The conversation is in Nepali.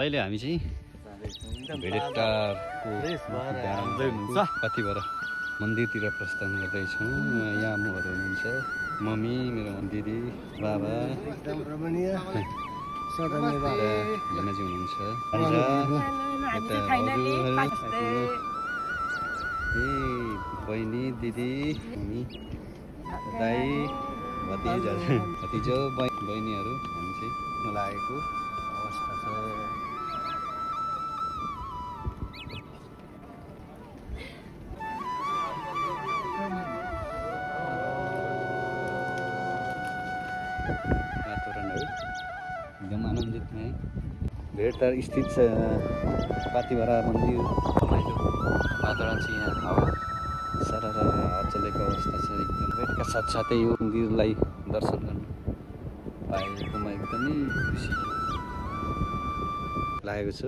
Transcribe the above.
अहिले हामी चाहिँ भेडेटारको कतिबाट मन्दिरतिर प्रस्थान गर्दैछौँ। यहाँ महरू हुनुहुन्छ, मम्मी, मेरो दिदी, बाबा, धनाजी हुनुहुन्छ, बहिनी, दिदी, मम्मी, दाई, भतिजो, बहिनीहरू हामी चाहिँ लागेको अवस्था छ। वातावरणहरू एकदम आनन्दित है। भेटटार स्थित छ पातिभरा मन्दिर। रमाइलो वातावरण छ यहाँ, हावा सरर हावा चलेको अवस्था छ एकदम। भेटका साथसाथै यो मन्दिरलाई दर्शन गर्न पाएकोमा एकदमै खुसी लागेको छ।